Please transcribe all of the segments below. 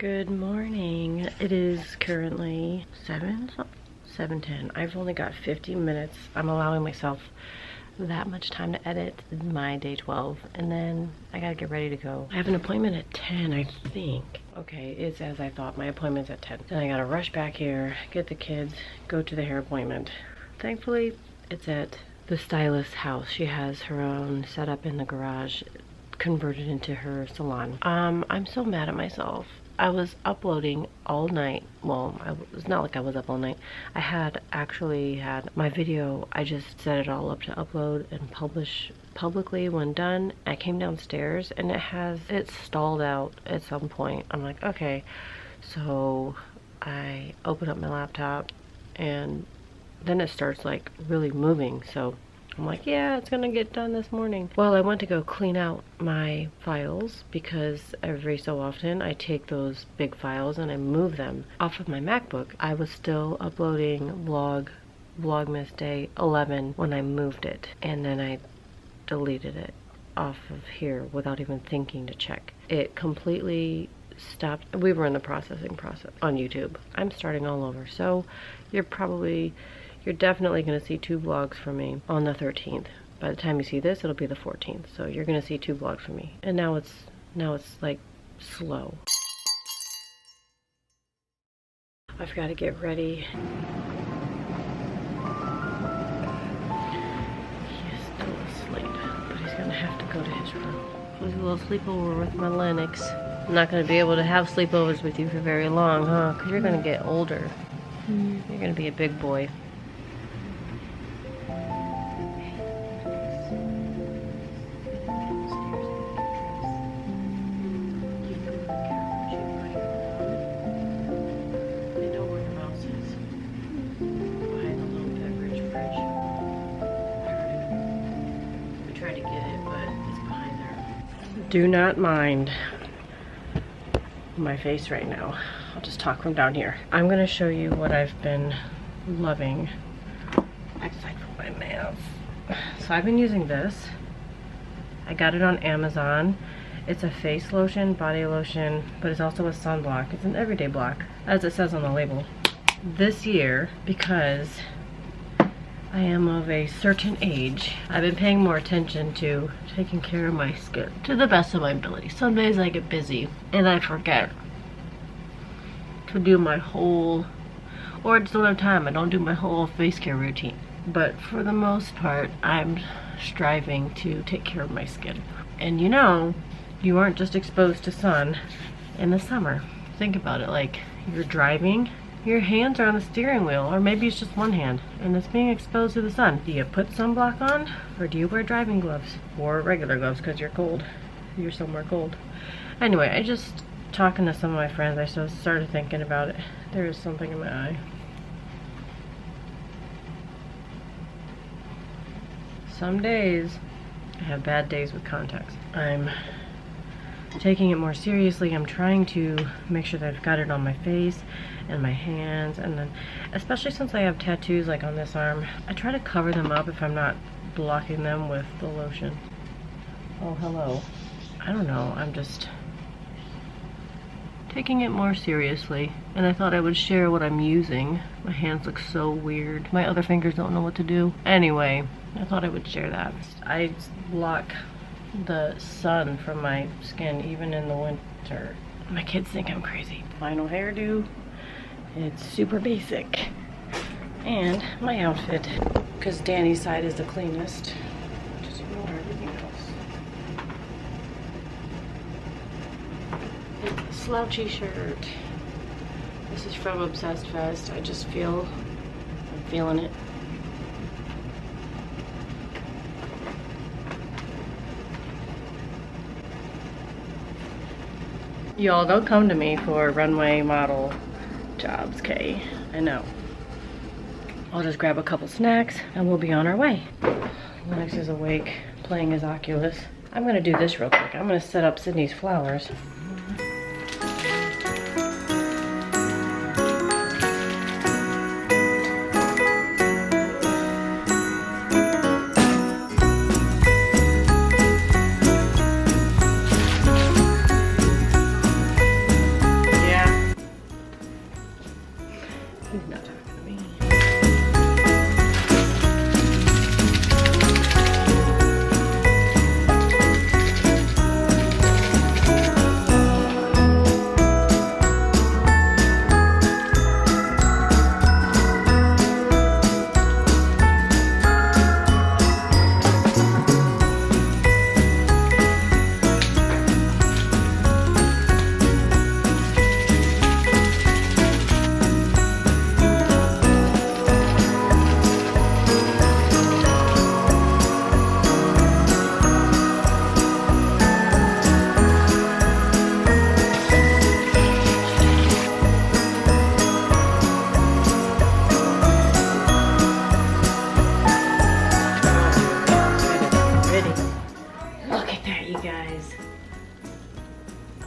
Good morning. It is currently 7:10. I've only got 15 minutes. I'm allowing myself that much time to edit my day 12, and then I gotta get ready to go. I have an appointment at 10, I think. Okay, it's as I thought. My appointment's at 10. Then I gotta rush back here, get the kids, go to the hair appointment. Thankfully, it's at the stylist's house. She has her own setup in the garage, converted into her salon. I'm so mad at myself. I was uploading all night. Well, it's not like I was up all night. I had actually had my video, I just set it all up to upload and publish publicly when done. I came downstairs and it stalled out at some point. I'm like, okay. So I open up my laptop and then it starts like really moving. So I'm like, yeah, it's gonna get done this morning. Well, I went to go clean out my files because every so often I take those big files and I move them off of my MacBook. I was still uploading Vlogmas Day 11 when I moved it, and then I deleted it off of here without even thinking to check. It completely stopped. We were in the processing process on YouTube. I'm starting all over, so you're definitely going to see 2 vlogs from me on the 13th. By the time you see this, it'll be the 14th. So you're going to see 2 vlogs from me. And now it's like slow. I've got to get ready. He's still asleep, but he's going to have to go to his room. It was a little sleepover with my Lennox. I'm not going to be able to have sleepovers with you for very long, huh? Because you're going to get older. You're going to be a big boy. Do not mind my face right now. I'll just talk from down here. I'm gonna show you what I've been loving aside from my nails. So I've been using this. I got it on Amazon. It's a face lotion, body lotion, but it's also a sunblock. It's an everyday block, as it says on the label. This year, because I am of a certain age, I've been paying more attention to taking care of my skin to the best of my ability. Some days I get busy and I forget to do my whole, or I just don't have time. I don't do my whole face care routine. But for the most part, I'm striving to take care of my skin. And you know, you aren't just exposed to sun in the summer. Think about it, like you're driving, your hands are on the steering wheel, or maybe it's just one hand, and it's being exposed to the sun. Do you put sunblock on, or do you wear driving gloves? Or regular gloves because you're cold. You're somewhere cold. Anyway, I just, talking to some of my friends, I started thinking about it. There is something in my eye. Some days, I have bad days with contacts. I'm taking it more seriously. I'm trying to make sure that I've got it on my face and my hands, and then especially since I have tattoos like on this arm, I try to cover them up if I'm not blocking them with the lotion. Oh, hello. I don't know, I'm just taking it more seriously, and I thought I would share what I'm using. My hands look so weird. My other fingers don't know what to do. Anyway, I thought I would share that. I block the sun from my skin even in the winter. My kids think I'm crazy. Final hairdo. It's super basic. And my outfit, because Danny's side is the cleanest. Just ignore everything else. It's a slouchy shirt. This is from Obsessed Fest. I'm feeling it. Y'all, don't come to me for runway model jobs, okay? I know. I'll just grab a couple snacks and we'll be on our way. Lennox is awake, playing his Oculus. I'm gonna do this real quick. I'm gonna set up Sydney's flowers.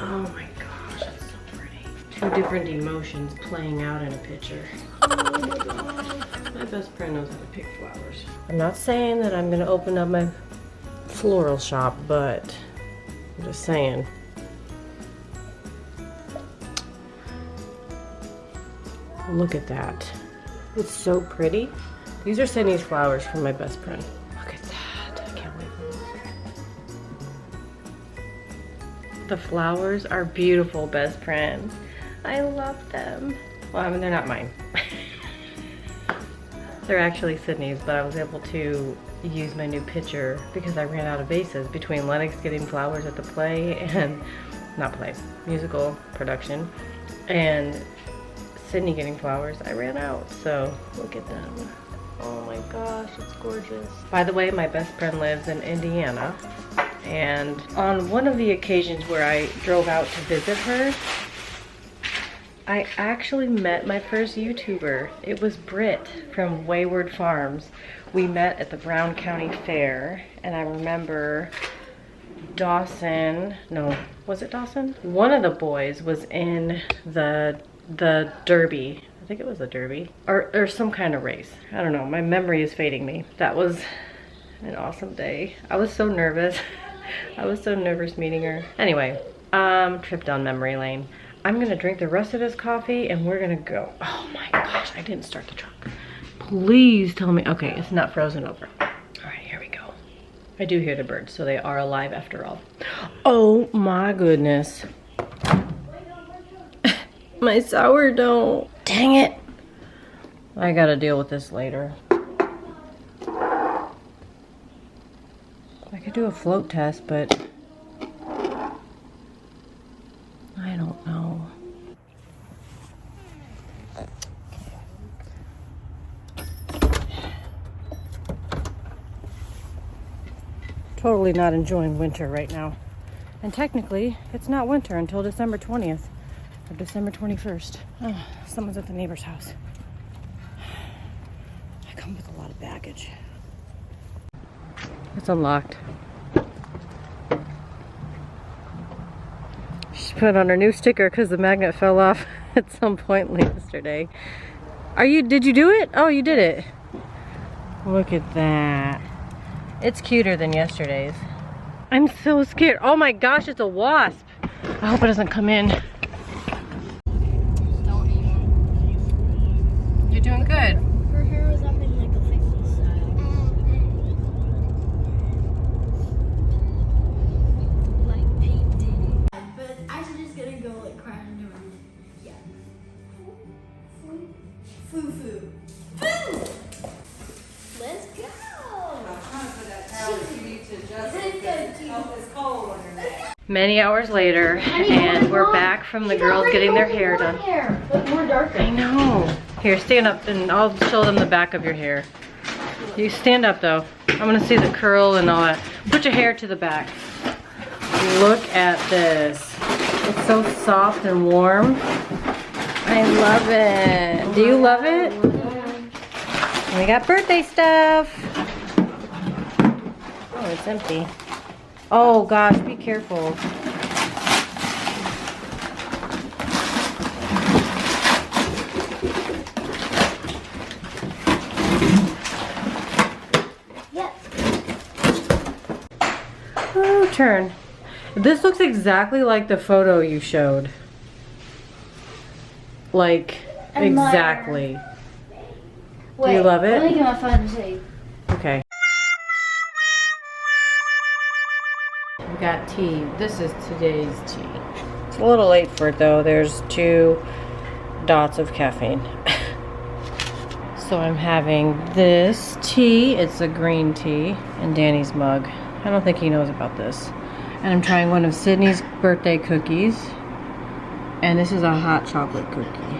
Oh my gosh, that's so pretty. Two different emotions playing out in a picture. Oh my gosh. My best friend knows how to pick flowers. I'm not saying that I'm gonna open up my floral shop, but I'm just saying. Look at that. It's so pretty. These are Sydney's flowers from my best friend. Look at that. I can't wait for this. The flowers are beautiful, best friend. I love them. Well, I mean, they're not mine. They're actually Sydney's, but I was able to use my new picture because I ran out of vases between Lennox getting flowers at the play and, not play, musical production, and Sydney getting flowers. I ran out, so look at them. Oh my gosh, it's gorgeous. By the way, my best friend lives in Indiana, and on one of the occasions where I drove out to visit her, I actually met my first YouTuber. It was Britt from Wayward Farms. We met at the Brown County Fair, and I remember Dawson, no, was it Dawson? One of the boys was in the Derby. I think it was a Derby or some kind of race. I don't know, my memory is fading me. That was an awesome day. I was so nervous. I was so nervous meeting her. Anyway, trip down memory lane. I'm gonna drink the rest of this coffee and we're gonna go. Oh my gosh, I didn't start the truck. Please tell me, okay, it's not frozen over. All right, here we go. I do hear the birds, so they are alive after all. Oh my goodness. My sourdough. Dang it. I gotta deal with this later. I could do a float test, but I don't know. Totally not enjoying winter right now. And technically, it's not winter until December 20th or December 21st. Oh, someone's at the neighbor's house. I come with a lot of baggage. It's unlocked. She put on her new sticker because the magnet fell off at some point yesterday. Did you do it? Oh, you did it. Look at that. It's cuter than yesterday's. I'm so scared. Oh my gosh, it's a wasp. I hope it doesn't come in. Don't even. You're doing good. Her hair was up in like a 50s style. Like painted. But I'm just gonna go like crying into her. Yeah. Foo-foo. Foo! Let's go! Many hours later, and we're back from the girls getting their hair done. Look more darker. I know. Here, stand up and I'll show them the back of your hair. You stand up though. I want to see the curl and all that. Put your hair to the back. Look at this. It's so soft and warm. I love it. Do you love it? And we got birthday stuff. Oh, it's empty. Oh gosh, be careful. Yep. Oh, turn. This looks exactly like the photo you showed. Like, exactly. Wait, Do you love it? Let me get my phone and see. Okay. We got tea. This is today's tea. It's a little late for it though. There's 2 dots of caffeine. So I'm having this tea. It's a green tea in Danny's mug. I don't think he knows about this. And I'm trying one of Sydney's birthday cookies. And this is a hot chocolate cookie.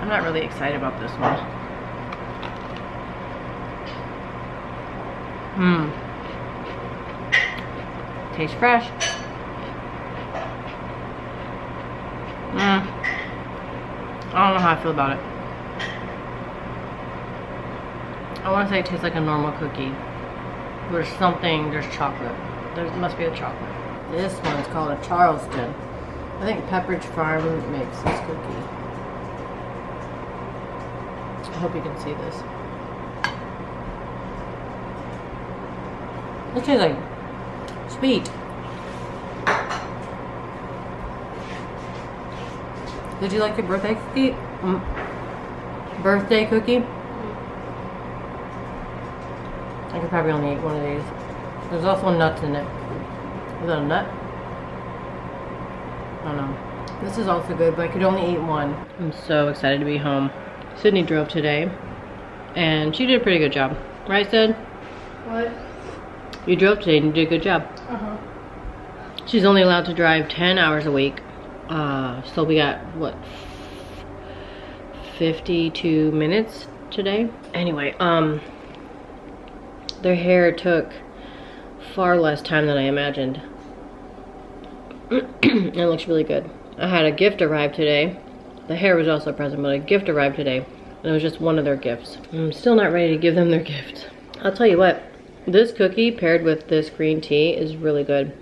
I'm not really excited about this one. Tastes fresh. I don't know how I feel about it. I want to say it tastes like a normal cookie. There's something, there's chocolate. There must be a chocolate. This one's called a Charleston. I think Pepperidge Farm makes this cookie. I hope you can see this. It tastes like sweet. Did you like your birthday cookie? Birthday cookie? I could probably only eat one of these. There's also nuts in it. Is that a nut? I don't know. This is also good, but I could only eat one. I'm so excited to be home. Sydney drove today, and she did a pretty good job. Right, Sid? What? You drove today and you did a good job. Uh-huh. She's only allowed to drive 10 hours a week. So we got, what, 52 minutes today? Anyway, their hair took far less time than I imagined. It looks really good. I had a gift arrive today. The hair was also a present, but a gift arrived today. And it was just one of their gifts. I'm still not ready to give them their gift. I'll tell you what, this cookie paired with this green tea is really good.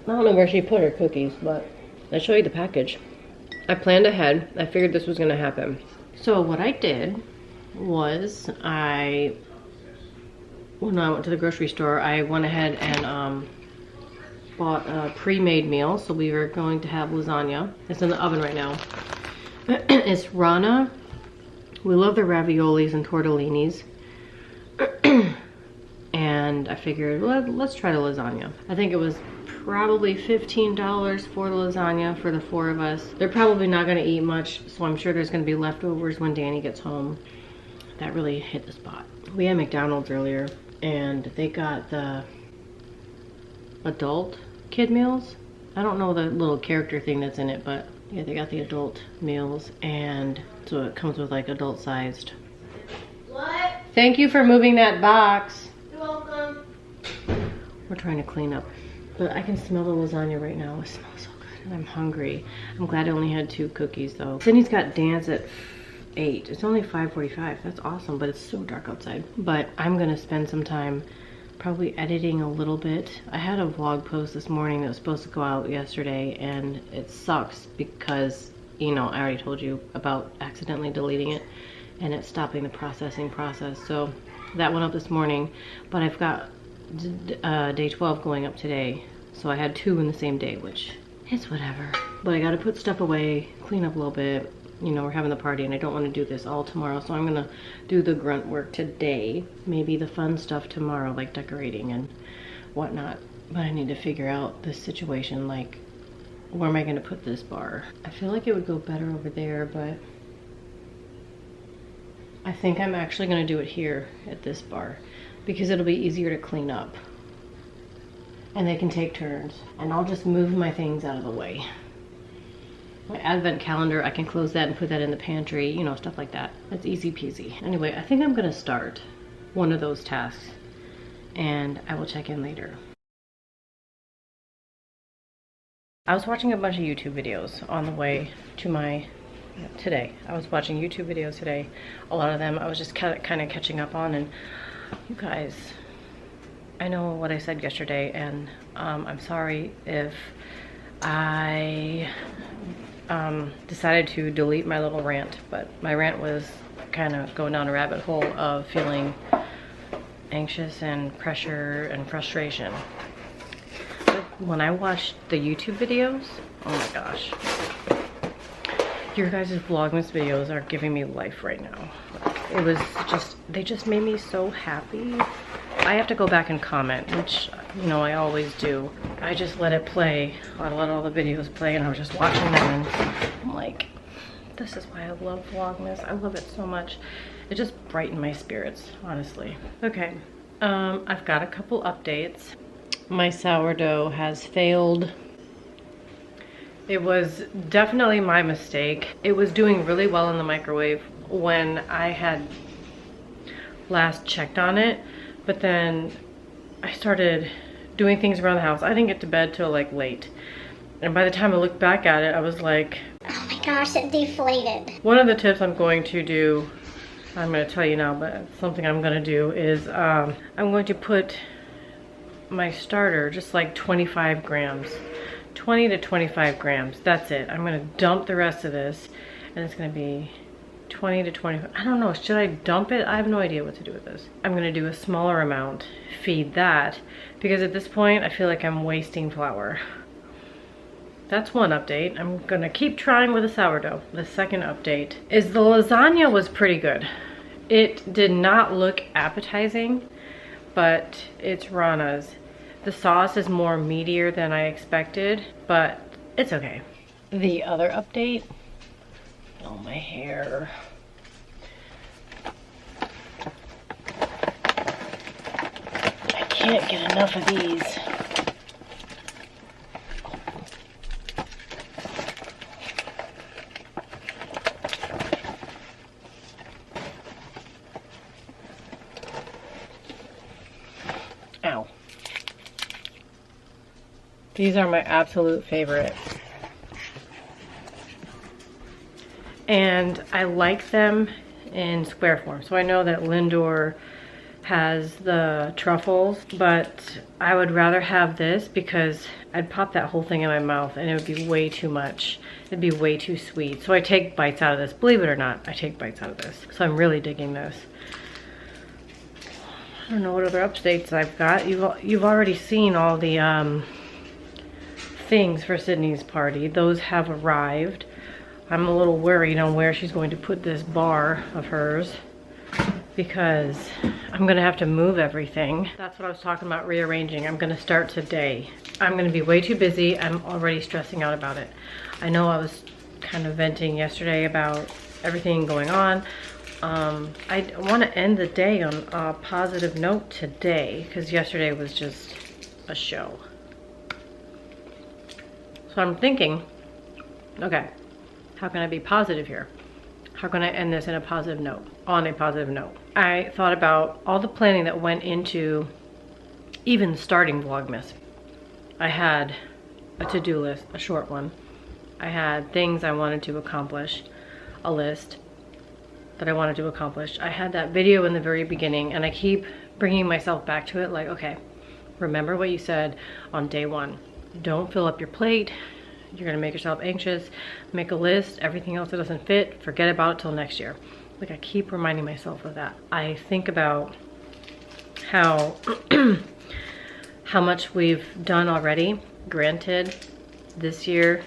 I don't know where she put her cookies, but I'll show you the package. I planned ahead. I figured this was gonna happen. So what I did was when I went to the grocery store, I went ahead and bought a pre-made meal. So we were going to have lasagna. It's in the oven right now. It's Rana. We love the raviolis and tortellinis. And I figured, let's try the lasagna. I think it was probably $15 for the lasagna for the 4 of us. They're probably not gonna eat much, so I'm sure there's gonna be leftovers when Danny gets home. That really hit the spot. We had McDonald's earlier, and they got the adult kid meals. I don't know the little character thing that's in it, but yeah, they got the adult meals, and so it comes with like adult sized. What? Thank you for moving that box. You're welcome. We're trying to clean up, but I can smell the lasagna right now. It smells so good, and I'm hungry. I'm glad I only had 2 cookies though. Sydney's got dance at 8. It's only 5:45. That's awesome, but it's so dark outside. But I'm gonna spend some time probably editing a little bit. I had a vlog post this morning that was supposed to go out yesterday, and it sucks because, you know, I already told you about accidentally deleting it and it's stopping the processing process. So that went up this morning, but I've got day 12 going up today. So I had 2 in the same day, which is whatever. But I gotta put stuff away, clean up a little bit. You know, we're having the party and I don't want to do this all tomorrow, so I'm gonna do the grunt work today. Maybe the fun stuff tomorrow, like decorating and whatnot. But I need to figure out this situation, like, where am I gonna put this bar? I feel like it would go better over there, but I think I'm actually gonna do it here at this bar because it'll be easier to clean up. And they can take turns. And I'll just move my things out of the way. My advent calendar, I can close that and put that in the pantry, you know, stuff like that. That's easy peasy. Anyway, I think I'm gonna start one of those tasks and I will check in later. I was watching a bunch of YouTube videos on the way to my, today. I was watching YouTube videos today. A lot of them I was just kind of catching up on, and you guys, I know what I said yesterday, and I'm sorry if I decided to delete my little rant, but my rant was kind of going down a rabbit hole of feeling anxious and pressure and frustration. But when I watched the YouTube videos, oh my gosh, your guys' Vlogmas videos are giving me life right now. It was just, they just made me so happy. I have to go back and comment, which, you know, I always do. I just let it play. I let all the videos play, and I was just watching them, and I'm like, this is why I love Vlogmas. I love it so much. It just brightened my spirits, honestly. Okay, I've got a couple updates. My sourdough has failed. It was definitely my mistake. It was doing really well in the microwave when I had last checked on it, but then I started doing things around the house. I didn't get to bed till like late. And by the time I looked back at it, I was like, Oh my gosh, it deflated. one of the tips I'm going to do, I'm going to tell you now, but something I'm going to do is I'm going to put my starter, just like 25 grams. 20 to 25 grams, that's it. I'm gonna dump the rest of this, and it's gonna be 20 to 25. I don't know, should I dump it? I have no idea what to do with this. I'm gonna do a smaller amount, feed that, because at this point I feel like I'm wasting flour. That's one update. I'm gonna keep trying with the sourdough. The second update is the lasagna was pretty good. It did not look appetizing, but it's Rana's. The sauce is more meatier than I expected, but it's okay. The other update, oh, my hair. I can't get enough of these. Ow. These are my absolute favorite. And I like them in square form. So I know that Lindor has the truffles, but I would rather have this because I'd pop that whole thing in my mouth and it would be way too much. It'd be way too sweet. So I take bites out of this. Believe it or not, I take bites out of this. So I'm really digging this. I don't know what other updates I've got. You've already seen all the things for Sydney's party. Those have arrived. I'm a little worried on where she's going to put this bar of hers because I'm gonna have to move everything. That's what I was talking about, rearranging. I'm gonna start today. I'm gonna be way too busy. I'm already stressing out about it. I know I was kind of venting yesterday about everything going on. I want to end the day on a positive note today because yesterday was just a show. So I'm thinking, okay, how can I be positive here? How can I end this in a positive note, on a positive note? I thought about all the planning that went into even starting Vlogmas. I had a to-do list, a short one. I had things I wanted to accomplish, a list that I wanted to accomplish. I had that video in the very beginning and I keep bringing myself back to it like, okay, remember what you said on day one. Don't fill up your plate. You're gonna make yourself anxious. Make a list, everything else that doesn't fit, forget about it till next year. Like I keep reminding myself of that. I think about how, how much we've done already. Granted, this year,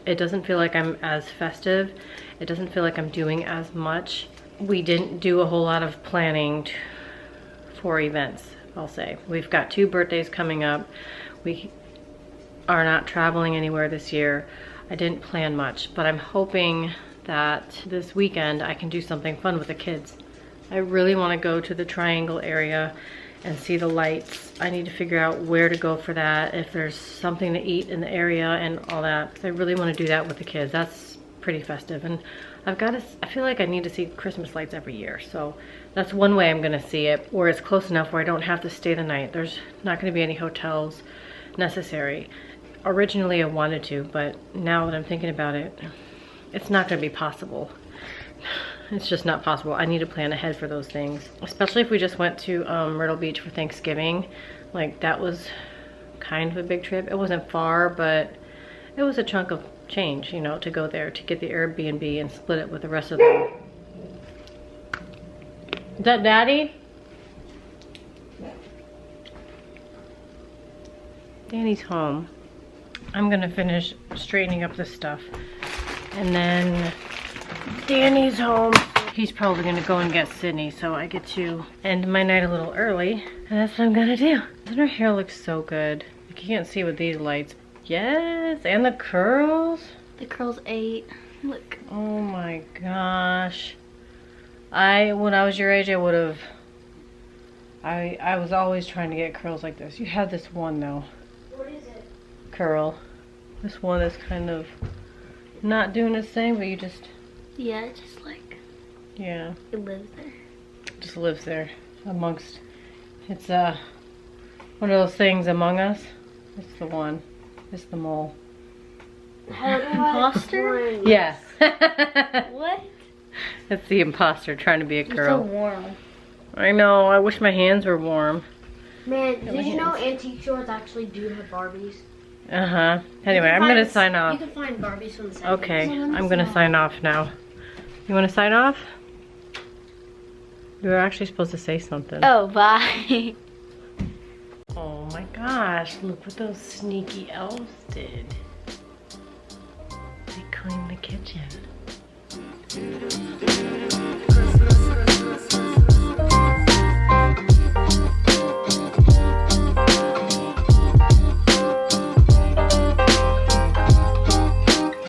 it doesn't feel like I'm as festive. It doesn't feel like I'm doing as much. We didn't do a whole lot of planning for events, I'll say. We've got 2 birthdays coming up. We are not traveling anywhere this year. I didn't plan much, but I'm hoping that this weekend I can do something fun with the kids. I really want to go to the Triangle area and see the lights. I need to figure out where to go for that, if there's something to eat in the area and all that. I really want to do that with the kids. That's pretty festive, and I feel like I need to see Christmas lights every year, so that's one way I'm gonna see it, or it's close enough where I don't have to stay the night. There's not gonna be any hotels necessary. Originally I wanted to, but now that I'm thinking about it, it's not gonna be possible. It's just not possible. I need to plan ahead for those things, especially if we just went to Myrtle Beach for Thanksgiving. Like that was kind of a big trip. It wasn't far, but it was a chunk of change, you know, to go there, to get the Airbnb and split it with the rest of them. Is that Daddy? Danny's home. I'm gonna finish straightening up this stuff. And then Danny's home. He's probably gonna go and get Sydney, so I get to end my night a little early. And that's what I'm gonna do. Doesn't her hair look so good? You can't see with these lights. Yes, and the curls. The curls ate. Look. Oh my gosh. When I was your age, I would have. I was always trying to get curls like this. You have this one though. What is it? Curl. This one is kind of not doing its thing, but you just. Yeah, it's just like. Yeah. It lives there. Just lives there amongst. It's one of those things among us. It's the one. It's the mole. Imposter? Yeah. What? It's the imposter trying to be a girl. It's so warm. I know. I wish my hands were warm. Man, my did you know hands. antique stores actually do have Barbies? Uh-huh. Anyway, I'm gonna sign You off. can find Barbies from the 70s. Okay, I'm gonna sign off now. You wanna sign off? You were actually supposed to say something. Oh, bye. Oh my gosh, look what those sneaky elves did. They cleaned the kitchen.